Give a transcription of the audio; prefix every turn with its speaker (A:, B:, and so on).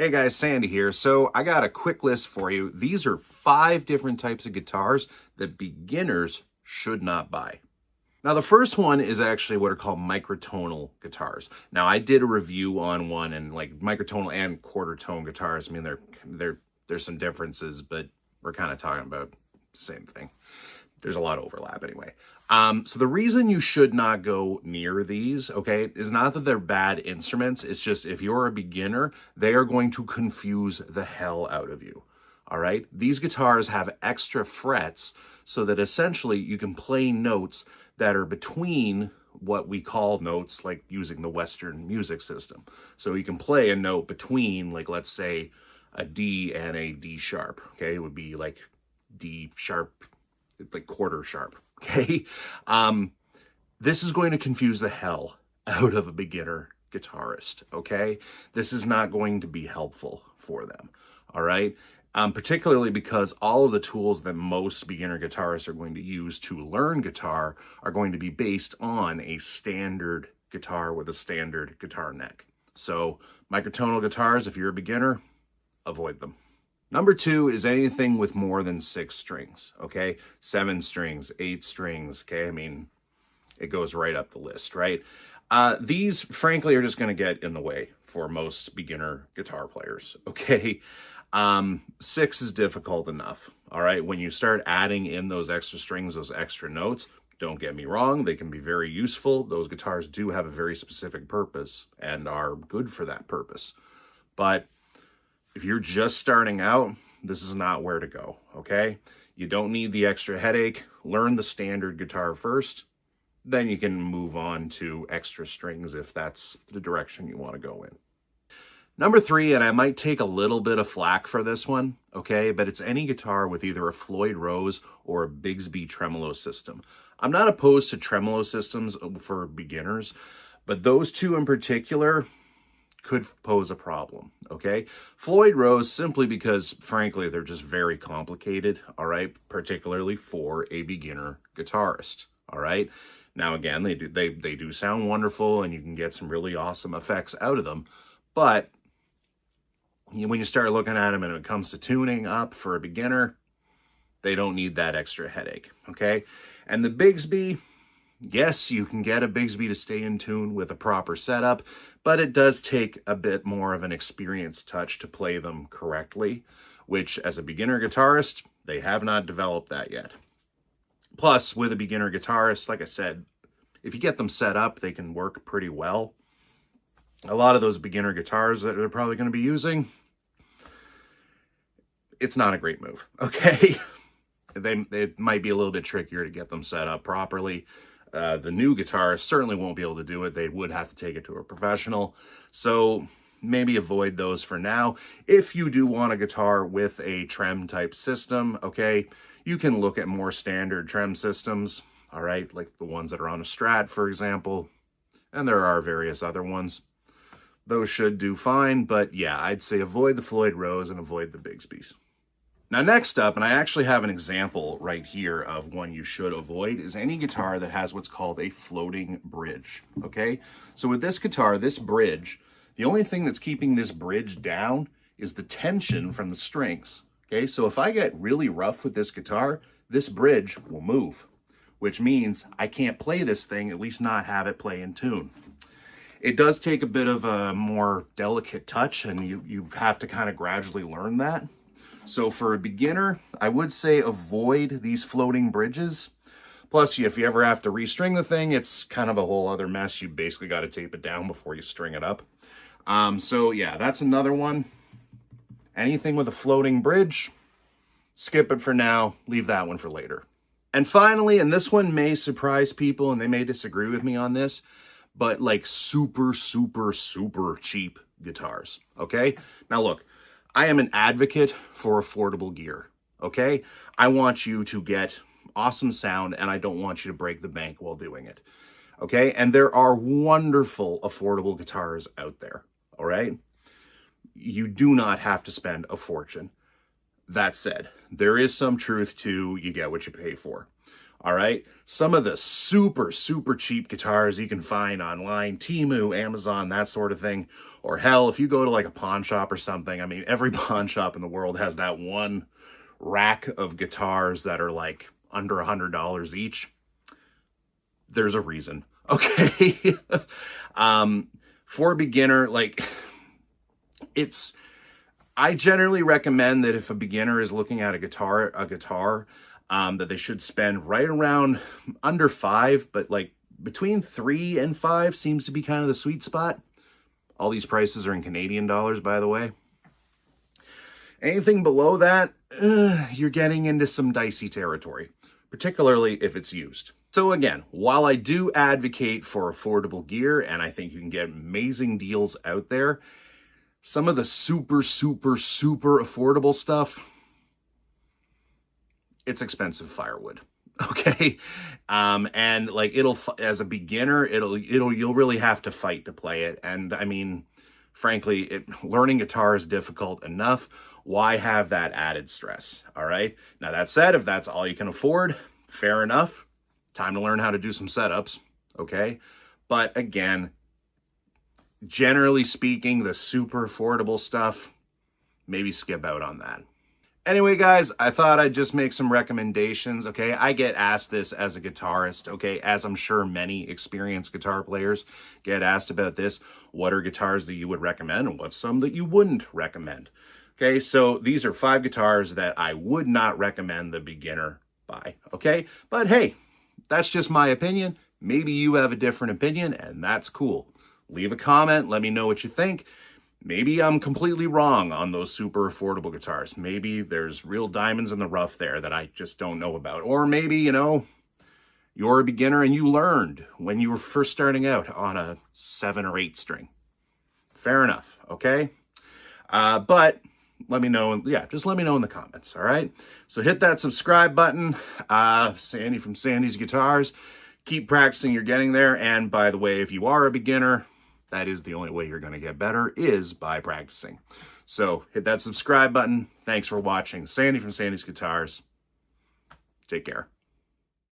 A: Hey guys, Sandy here. So I got a quick list for you. These are 5 different types of guitars that beginners should not buy. Now the first one is actually what are called microtonal guitars. Now I did a review on one, and like microtonal and quarter tone guitars, I mean there's some differences, but we're kind of talking about the same thing. There's a lot of overlap anyway. So the reason you should not go near these, okay, is not that they're bad instruments. It's just if you're a beginner, they are going to confuse the hell out of you. All right. These guitars have extra frets so that essentially you can play notes that are between what we call notes, like using the Western music system. So you can play a note between, like, let's say a D and a D sharp. Okay. It would be like D sharp, like quarter sharp. Okay. This is going to confuse the hell out of a beginner guitarist. Okay. This is not going to be helpful for them. All right. Particularly because all of the tools that most beginner guitarists are going to use to learn guitar are going to be based on a standard guitar with a standard guitar neck. So microtonal guitars, if you're a beginner, avoid them. Number 2 is anything with more than 6 strings, okay? 7 strings, 8 strings, okay? I mean, it goes right up the list, right? These, frankly, are just going to get in the way for most beginner guitar players, okay? 6 is difficult enough, all right? When you start adding in those extra strings, those extra notes, don't get me wrong, they can be very useful. Those guitars do have a very specific purpose and are good for that purpose. But if you're just starting out, this is not where to go, okay? You don't need the extra headache. Learn the standard guitar first. Then you can move on to extra strings if that's the direction you want to go in. Number 3, and I might take a little bit of flack for this one, okay? But it's any guitar with either a Floyd Rose or a Bigsby tremolo system. I'm not opposed to tremolo systems for beginners, but those two in particular could pose a problem, okay? Floyd Rose, simply because, frankly, they're just very complicated, all right? Particularly for a beginner guitarist, all right? Now, again, they do sound wonderful, and you can get some really awesome effects out of them, but when you start looking at them and it comes to tuning up for a beginner, they don't need that extra headache, okay? And the Bigsby, yes, you can get a Bigsby to stay in tune with a proper setup, but it does take a bit more of an experienced touch to play them correctly, which as a beginner guitarist, they have not developed that yet. Plus, with a beginner guitarist, like I said, if you get them set up, they can work pretty well. A lot of those beginner guitars that they're probably going to be using, it's not a great move, okay? It might be a little bit trickier to get them set up properly. The new guitarists certainly won't be able to do it. They would have to take it to a professional. So maybe avoid those for now. If you do want a guitar with a trem type system, okay, you can look at more standard trem systems, all right, like the ones that are on a Strat, for example, and there are various other ones. Those should do fine, but yeah, I'd say avoid the Floyd Rose and avoid the Bigsby's. Now, next up, and I actually have an example right here of one you should avoid, is any guitar that has what's called a floating bridge, okay? So with this guitar, this bridge, the only thing that's keeping this bridge down is the tension from the strings, okay? So if I get really rough with this guitar, this bridge will move, which means I can't play this thing, at least not have it play in tune. It does take a bit of a more delicate touch, and you have to kind of gradually learn that. So for a beginner, I would say avoid these floating bridges. Plus, if you ever have to restring the thing, it's kind of a whole other mess. You basically got to tape it down before you string it up. So yeah, that's another one. Anything with a floating bridge, skip it for now. Leave that one for later. And finally, and this one may surprise people and they may disagree with me on this, but like super, super, super cheap guitars, okay? Now look, I am an advocate for affordable gear, okay? I want you to get awesome sound, and I don't want you to break the bank while doing it, okay? And there are wonderful affordable guitars out there, all right? You do not have to spend a fortune. That said, there is some truth to you get what you pay for, All right. Some of the super, super cheap guitars you can find online, Temu, Amazon, that sort of thing. Or hell, if you go to like a pawn shop or something, I mean, every pawn shop in the world has that one rack of guitars that are like under $100 each. There's a reason. Okay. For a beginner, like I generally recommend that if a beginner is looking at a guitar, that they should spend right around under $5, but like between $3 and $5 seems to be kind of the sweet spot. All these prices are in Canadian dollars, by the way. Anything below that, you're getting into some dicey territory, particularly if it's used. So again, while I do advocate for affordable gear, and I think you can get amazing deals out there, some of the super, super, super affordable stuff, it's expensive firewood. Okay. And like as a beginner, you'll really have to fight to play it. And I mean, frankly, learning guitar is difficult enough. Why have that added stress? All right. Now that said, if that's all you can afford, fair enough. Time to learn how to do some setups. Okay. But again, generally speaking, the super affordable stuff, maybe skip out on that. Anyway, guys, I thought I'd just make some recommendations, okay? I get asked this as a guitarist, okay? As I'm sure many experienced guitar players get asked about this. What are guitars that you would recommend and what's some that you wouldn't recommend? Okay, so these are 5 guitars that I would not recommend the beginner buy, okay? But hey, that's just my opinion. Maybe you have a different opinion, and that's cool. Leave a comment, let me know what you think. Maybe I'm completely wrong on those super affordable guitars. Maybe there's real diamonds in the rough there that I just don't know about. Or maybe, you know, you're a beginner and you learned when you were first starting out on a 7 or 8 string. Fair enough, okay? But let me know, just let me know in the comments, all right? So hit that subscribe button. Sandy from Sandy's Guitars. Keep practicing, you're getting there. And by the way, if you are a beginner, that is the only way you're going to get better, is by practicing. So hit that subscribe button. Thanks for watching. Sandy from Sandy's Guitars. Take care.